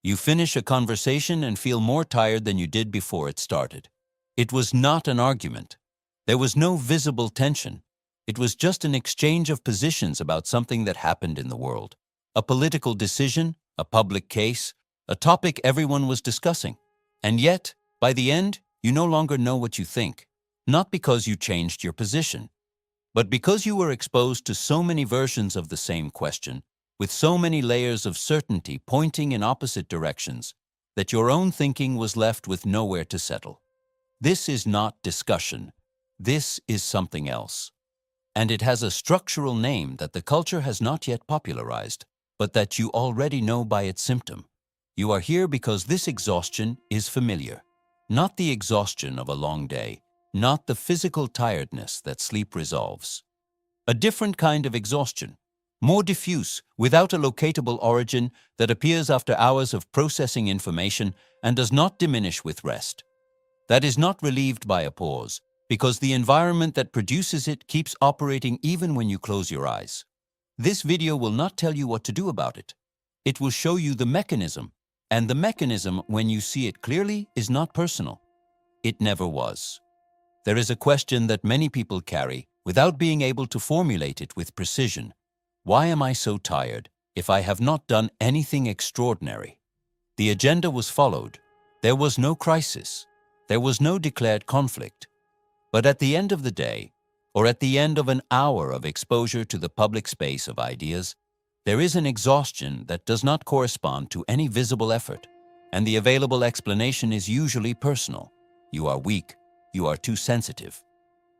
You finish a conversation and feel more tired than you did before it started. It was not an argument. There was no visible tension. It was just an exchange of positions about something that happened in the world. A political decision, a public case, a topic everyone was discussing. And yet, by the end, you no longer know what you think, not because you changed your position, but because you were exposed to so many versions of the same question, with so many layers of certainty pointing in opposite directions, that your own thinking was left with nowhere to settle. This is not discussion. This is something else. And it has a structural name that the culture has not yet popularized, but that you already know by its symptom. You are here because this exhaustion is familiar. Not the exhaustion of a long day, not the physical tiredness that sleep resolves. A different kind of exhaustion, more diffuse, without a locatable origin, that appears after hours of processing information and does not diminish with rest. That is not relieved by a pause, because the environment that produces it keeps operating even when you close your eyes. This video will not tell you what to do about it. It will show you the mechanism, and the mechanism, when you see it clearly, is not personal. It never was. There is a question that many people carry without being able to formulate it with precision. Why am I so tired if I have not done anything extraordinary? The agenda was followed. There was no crisis. There was no declared conflict. But at the end of the day, or at the end of an hour of exposure to the public space of ideas, there is an exhaustion that does not correspond to any visible effort, and the available explanation is usually personal. You are weak. You are too sensitive.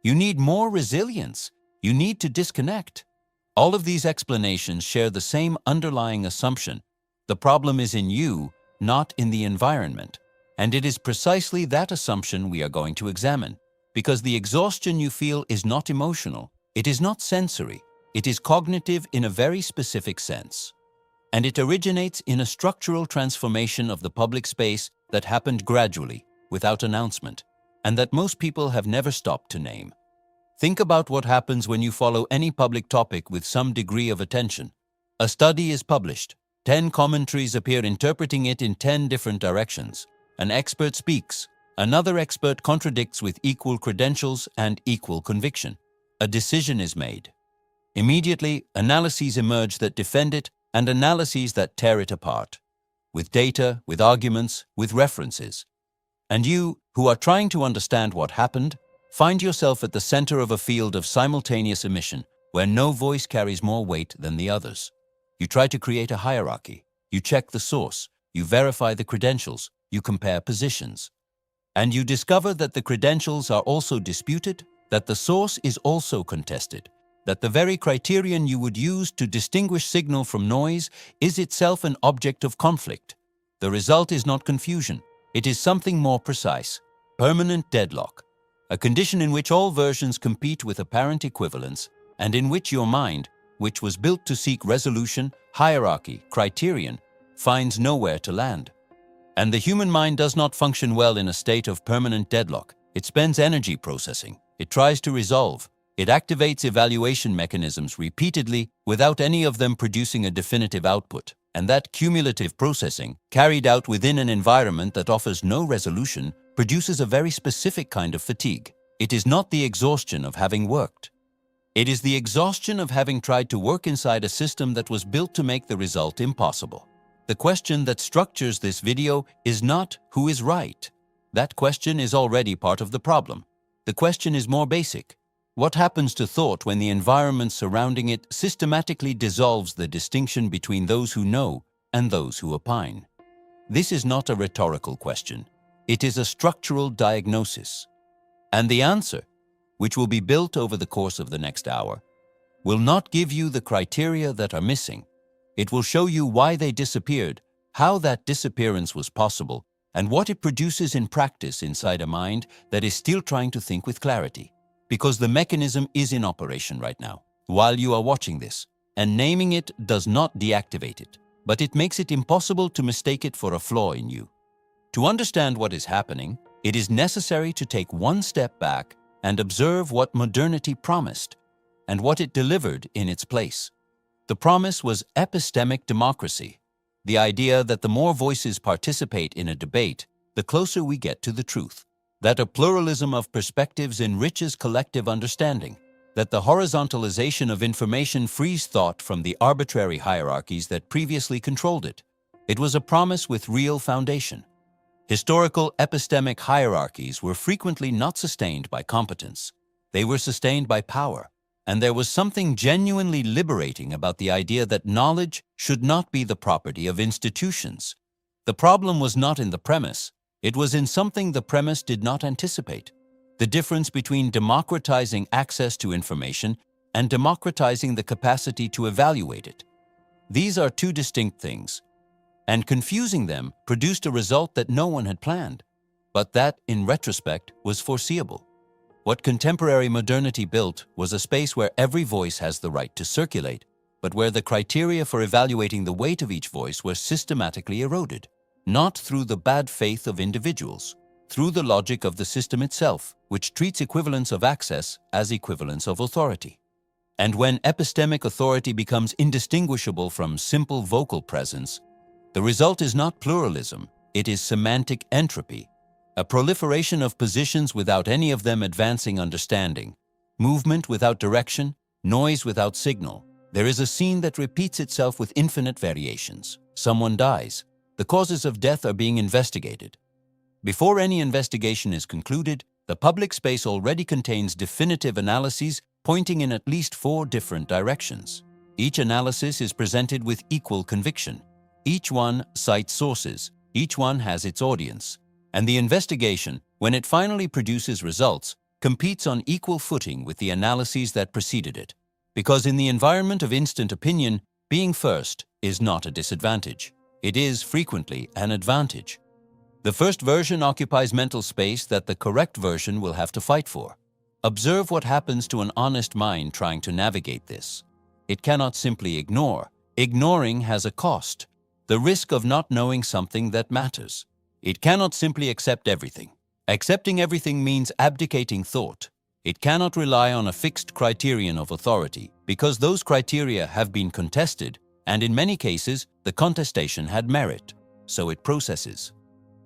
You need more resilience. You need to disconnect. All of these explanations share the same underlying assumption. The problem is in you, not in the environment. And it is precisely that assumption we are going to examine. Because the exhaustion you feel is not emotional, it is not sensory, it is cognitive in a very specific sense. And it originates in a structural transformation of the public space that happened gradually, without announcement, and that most people have never stopped to name. Think about what happens when you follow any public topic with some degree of attention. A study is published. 10 commentaries appear interpreting it in 10 different directions. An expert speaks. Another expert contradicts with equal credentials and equal conviction. A decision is made. Immediately, analyses emerge that defend it and analyses that tear it apart, with data, with arguments, with references. And you, who are trying to understand what happened, find yourself at the center of a field of simultaneous emission, where no voice carries more weight than the others. You try to create a hierarchy. You check the source. You verify the credentials. You compare positions. And you discover that the credentials are also disputed, that the source is also contested, that the very criterion you would use to distinguish signal from noise is itself an object of conflict. The result is not confusion. It is something more precise: permanent deadlock, a condition in which all versions compete with apparent equivalence, and in which your mind, which was built to seek resolution, hierarchy, criterion, finds nowhere to land. And the human mind does not function well in a state of permanent deadlock. It spends energy processing. It tries to resolve. It activates evaluation mechanisms repeatedly without any of them producing a definitive output. And that cumulative processing, carried out within an environment that offers no resolution, produces a very specific kind of fatigue. It is not the exhaustion of having worked. It is the exhaustion of having tried to work inside a system that was built to make the result impossible. The question that structures this video is not who is right. That question is already part of the problem. The question is more basic. What happens to thought when the environment surrounding it systematically dissolves the distinction between those who know and those who opine? This is not a rhetorical question. It is a structural diagnosis. And the answer, which will be built over the course of the next hour, will not give you the criteria that are missing. It will show you why they disappeared, how that disappearance was possible, and what it produces in practice inside a mind that is still trying to think with clarity. Because the mechanism is in operation right now, while you are watching this, and naming it does not deactivate it, but it makes it impossible to mistake it for a flaw in you. To understand what is happening, it is necessary to take one step back and observe what modernity promised and what it delivered in its place. The promise was epistemic democracy. the idea that the more voices participate in a debate, the closer we get to the truth, that a pluralism of perspectives enriches collective understanding, that the horizontalization of information frees thought from the arbitrary hierarchies that previously controlled it. It was a promise with real foundation. Historical epistemic hierarchies were frequently not sustained by competence. They were sustained by power, and there was something genuinely liberating about the idea that knowledge should not be the property of institutions. The problem was not in the premise, it was in something the premise did not anticipate: the difference between democratizing access to information and democratizing the capacity to evaluate it. These are two distinct things, and confusing them produced a result that no one had planned, but that, in retrospect, was foreseeable. What contemporary modernity built was a space where every voice has the right to circulate, but where the criteria for evaluating the weight of each voice were systematically eroded, not through the bad faith of individuals, through the logic of the system itself, which treats equivalence of access as equivalence of authority. And when epistemic authority becomes indistinguishable from simple vocal presence, the result is not pluralism, it is semantic entropy, a proliferation of positions without any of them advancing understanding, movement without direction, noise without signal. There is a scene that repeats itself with infinite variations. Someone dies. The causes of death are being investigated. Before any investigation is concluded, the public space already contains definitive analyses pointing in at least 4 different directions. Each analysis is presented with equal conviction. Each one cites sources, each one has its audience, and the investigation, when it finally produces results, competes on equal footing with the analyses that preceded it. Because in the environment of instant opinion, being first is not a disadvantage. It is frequently an advantage. The first version occupies mental space that the correct version will have to fight for. Observe what happens to an honest mind trying to navigate this. It cannot simply ignore. Ignoring has a cost. The risk of not knowing something that matters. It cannot simply accept everything. Accepting everything means abdicating thought. It cannot rely on a fixed criterion of authority because those criteria have been contested, and in many cases, the contestation had merit, so it processes,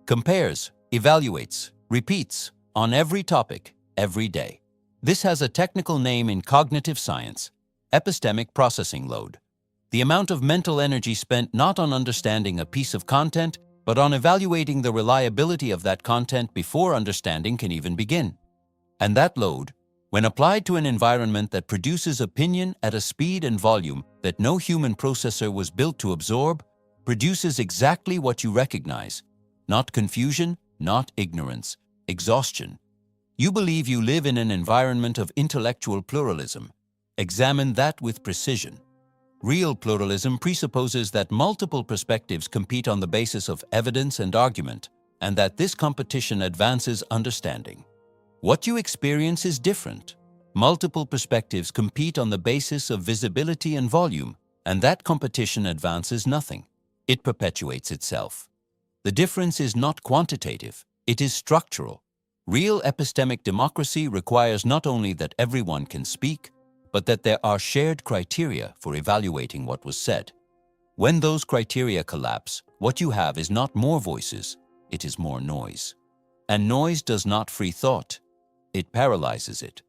compares, evaluates, repeats on every topic, every day. This has a technical name in cognitive science: epistemic processing load. The amount of mental energy spent not on understanding a piece of content, but on evaluating the reliability of that content before understanding can even begin. And that load, when applied to an environment that produces opinion at a speed and volume that no human processor was built to absorb, produces exactly what you recognize: not confusion, not ignorance, exhaustion. You believe you live in an environment of intellectual pluralism. Examine that with precision. Real pluralism presupposes that multiple perspectives compete on the basis of evidence and argument, and that this competition advances understanding. What you experience is different. Multiple perspectives compete on the basis of visibility and volume, and that competition advances nothing. It perpetuates itself. The difference is not quantitative, it is structural. Real epistemic democracy requires not only that everyone can speak, but that there are shared criteria for evaluating what was said. When those criteria collapse, what you have is not more voices, it is more noise. And noise does not free thought, it paralyzes it.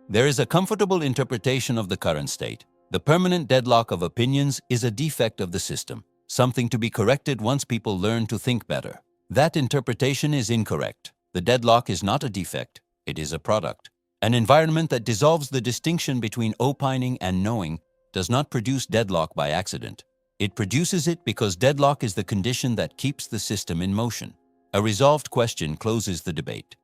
There is a comfortable interpretation of the current state. The permanent deadlock of opinions is a defect of the system, something to be corrected once people learn to think better. That interpretation is incorrect. The deadlock is not a defect, it is a product. An environment that dissolves the distinction between opining and knowing does not produce deadlock by accident. It produces it because deadlock is the condition that keeps the system in motion. A resolved question closes the debate.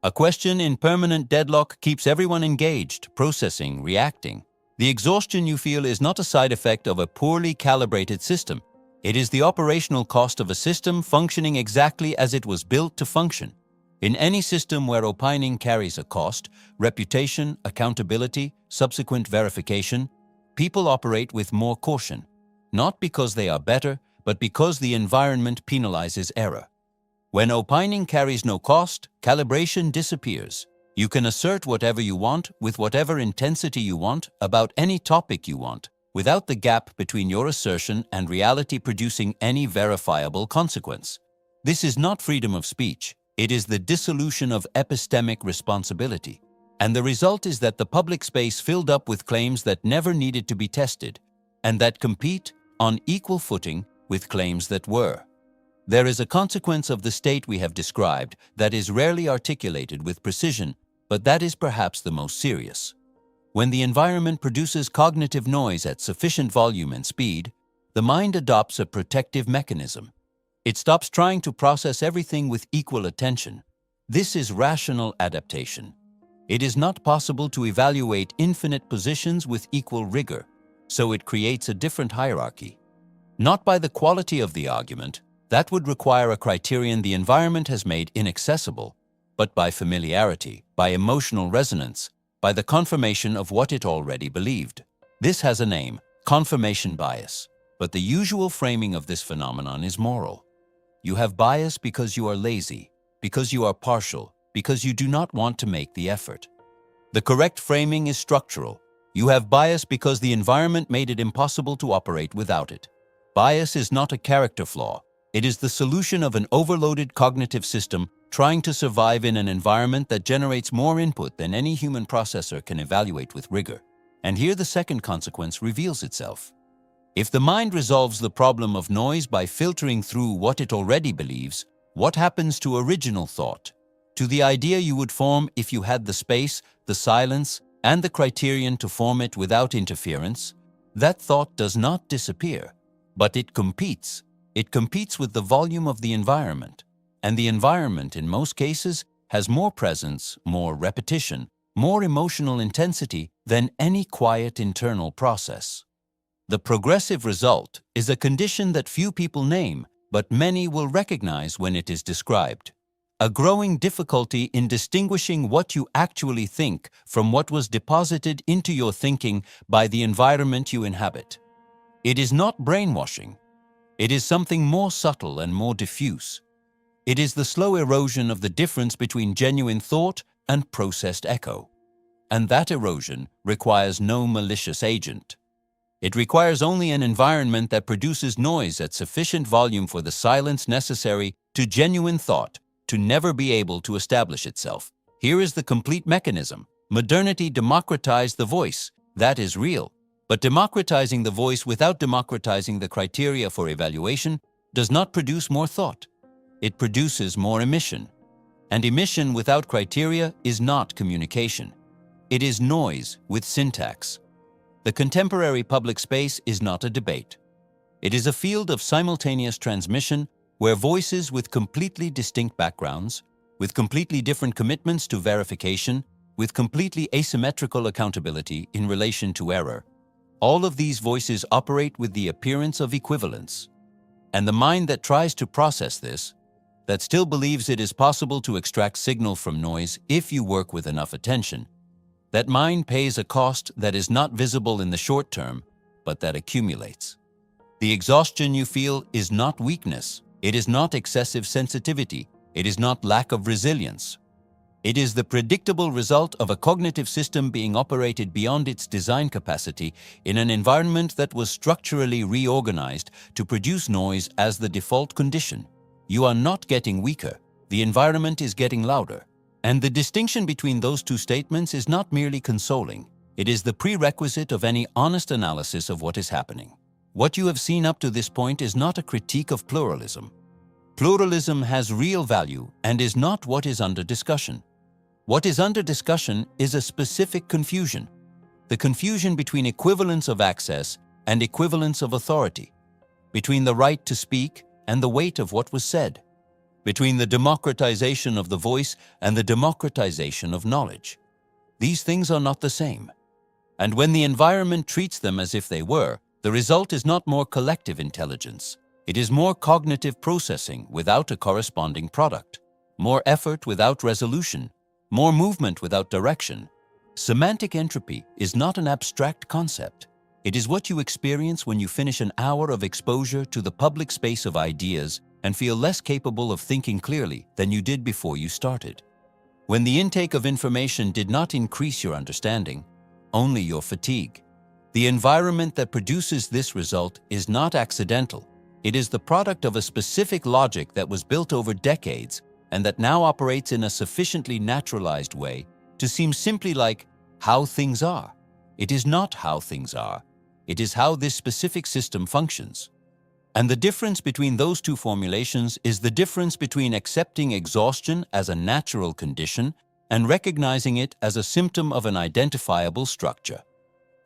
A question in permanent deadlock keeps everyone engaged, processing, reacting. The exhaustion you feel is not a side effect of a poorly calibrated system. It is the operational cost of a system functioning exactly as it was built to function. In any system where opining carries a cost, reputation, accountability, subsequent verification, people operate with more caution, not because they are better, but because the environment penalizes error. When opining carries no cost, calibration disappears. You can assert whatever you want with whatever intensity you want about any topic you want, without the gap between your assertion and reality producing any verifiable consequence. This is not freedom of speech, it is the dissolution of epistemic responsibility. And the result is that the public space filled up with claims that never needed to be tested, and that compete on equal footing with claims that were. There is a consequence of the state we have described that is rarely articulated with precision, but that is perhaps the most serious. When the environment produces cognitive noise at sufficient volume and speed, the mind adopts a protective mechanism. It stops trying to process everything with equal attention. This is rational adaptation. It is not possible to evaluate infinite positions with equal rigor, so it creates a different hierarchy. Not by the quality of the argument, that would require a criterion the environment has made inaccessible, but by familiarity, by emotional resonance, by the confirmation of what it already believed. This has a name, confirmation bias, but the usual framing of this phenomenon is moral. You have bias because you are lazy, because you are partial, because you do not want to make the effort. The correct framing is structural. You have bias because the environment made it impossible to operate without it. Bias is not a character flaw. It is the solution of an overloaded cognitive system trying to survive in an environment that generates more input than any human processor can evaluate with rigor. And here the second consequence reveals itself. If the mind resolves the problem of noise by filtering through what it already believes, what happens to original thought? To the idea you would form if you had the space, the silence, and the criterion to form it without interference? That thought does not disappear, but it competes. It competes with the volume of the environment. And the environment, in most cases, has more presence, more repetition, more emotional intensity than any quiet internal process. The progressive result is a condition that few people name, but many will recognize when it is described. A growing difficulty in distinguishing what you actually think from what was deposited into your thinking by the environment you inhabit. It is not brainwashing. It is something more subtle and more diffuse. It is the slow erosion of the difference between genuine thought and processed echo. And that erosion requires no malicious agent. It requires only an environment that produces noise at sufficient volume for the silence necessary to genuine thought to never be able to establish itself. Here is the complete mechanism. Modernity democratized the voice. That is real. But democratizing the voice without democratizing the criteria for evaluation does not produce more thought. It produces more emission. And emission without criteria is not communication. It is noise with syntax. The contemporary public space is not a debate. It is a field of simultaneous transmission where voices with completely distinct backgrounds, with completely different commitments to verification, with completely asymmetrical accountability in relation to error, all of these voices operate with the appearance of equivalence. And the mind that tries to process this, that still believes it is possible to extract signal from noise if you work with enough attention, that mind pays a cost that is not visible in the short term, but that accumulates. The exhaustion you feel is not weakness. It is not excessive sensitivity. It is not lack of resilience. It is the predictable result of a cognitive system being operated beyond its design capacity in an environment that was structurally reorganized to produce noise as the default condition. You are not getting weaker. The environment is getting louder. And the distinction between those two statements is not merely consoling. It is the prerequisite of any honest analysis of what is happening. What you have seen up to this point is not a critique of pluralism. Pluralism has real value and is not what is under discussion. What is under discussion is a specific confusion. The confusion between equivalence of access and equivalence of authority, between the right to speak and the weight of what was said, between the democratization of the voice and the democratization of knowledge. These things are not the same. And when the environment treats them as if they were, the result is not more collective intelligence. It is more cognitive processing without a corresponding product, more effort without resolution, more movement without direction. Semantic entropy is not an abstract concept. It is what you experience when you finish an hour of exposure to the public space of ideas and feel less capable of thinking clearly than you did before you started. When the intake of information did not increase your understanding, only your fatigue. The environment that produces this result is not accidental. It is the product of a specific logic that was built over decades and that now operates in a sufficiently naturalized way to seem simply like how things are. It is not how things are. It is how this specific system functions. And the difference between those two formulations is the difference between accepting exhaustion as a natural condition and recognizing it as a symptom of an identifiable structure.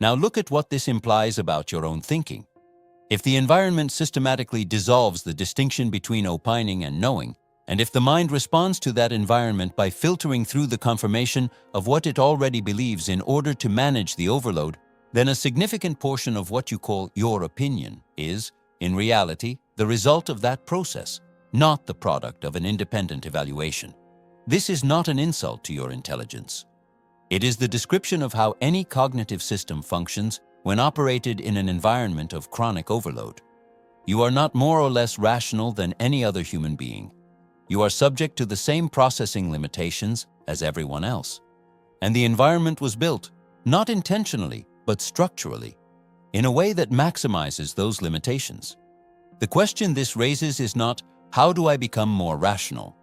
Now look at what this implies about your own thinking. If the environment systematically dissolves the distinction between opining and knowing, and if the mind responds to that environment by filtering through the confirmation of what it already believes in order to manage the overload, then a significant portion of what you call your opinion is, in reality, the result of that process, not the product of an independent evaluation. This is not an insult to your intelligence. It is the description of how any cognitive system functions when operated in an environment of chronic overload. You are not more or less rational than any other human being. You are subject to the same processing limitations as everyone else. And the environment was built, not intentionally, but structurally, in a way that maximizes those limitations. The question this raises is not, how do I become more rational?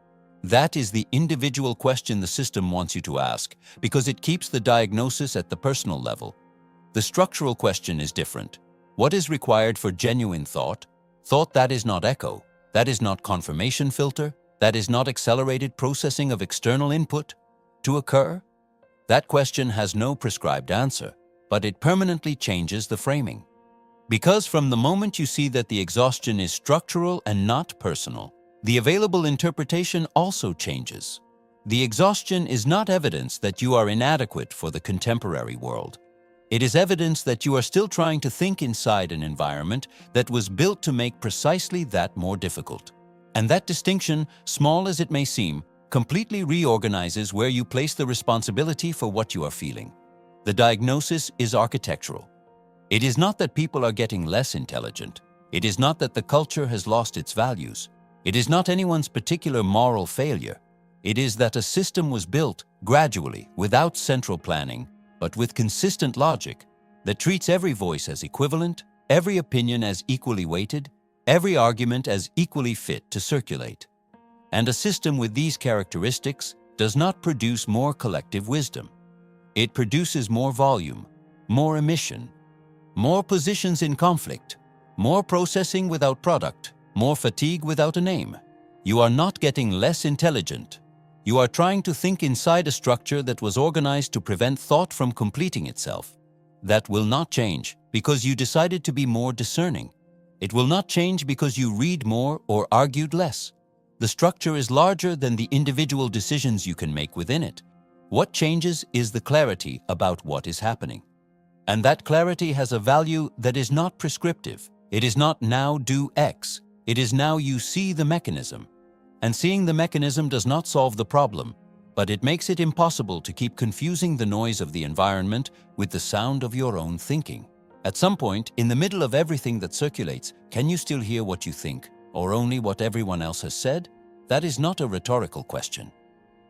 That is the individual question the system wants you to ask, because it keeps the diagnosis at the personal level. The structural question is different. What is required for genuine thought? Thought that is not echo, that is not confirmation filter, that is not accelerated processing of external input, to occur? That question has no prescribed answer, but it permanently changes the framing. Because from the moment you see that the exhaustion is structural and not personal, the available interpretation also changes. The exhaustion is not evidence that you are inadequate for the contemporary world. It is evidence that you are still trying to think inside an environment that was built to make precisely that more difficult. And that distinction, small as it may seem, completely reorganizes where you place the responsibility for what you are feeling. The diagnosis is architectural. It is not that people are getting less intelligent. It is not that the culture has lost its values. It is not anyone's particular moral failure. It is that a system was built gradually, without central planning, but with consistent logic, that treats every voice as equivalent, every opinion as equally weighted, every argument as equally fit to circulate. And a system with these characteristics does not produce more collective wisdom. It produces more volume, more emission, more positions in conflict, more processing without product, more fatigue without a name. You are not getting less intelligent. You are trying to think inside a structure that was organized to prevent thought from completing itself. That will not change because you decided to be more discerning. It will not change because you read more or argued less. The structure is larger than the individual decisions you can make within it. What changes is the clarity about what is happening. And that clarity has a value that is not prescriptive. It is not now do X. It is now you see the mechanism. And seeing the mechanism does not solve the problem, but it makes it impossible to keep confusing the noise of the environment with the sound of your own thinking. At some point, in the middle of everything that circulates, can you still hear what you think, or only what everyone else has said? That is not a rhetorical question.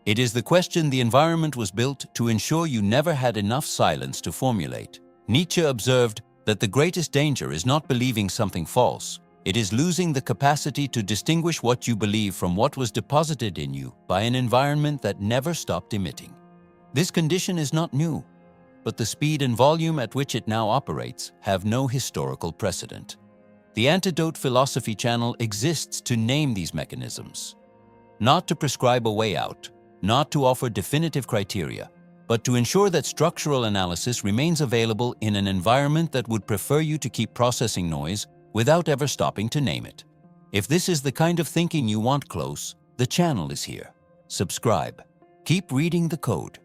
It is the question the environment was built to ensure you never had enough silence to formulate. Nietzsche observed that the greatest danger is not believing something false. It is losing the capacity to distinguish what you believe from what was deposited in you by an environment that never stopped emitting. This condition is not new, but the speed and volume at which it now operates have no historical precedent. The Antidote Philosophy channel exists to name these mechanisms, not to prescribe a way out, not to offer definitive criteria, but to ensure that structural analysis remains available in an environment that would prefer you to keep processing noise without ever stopping to name it. If this is the kind of thinking you want close, the channel is here. Subscribe. Keep reading the code.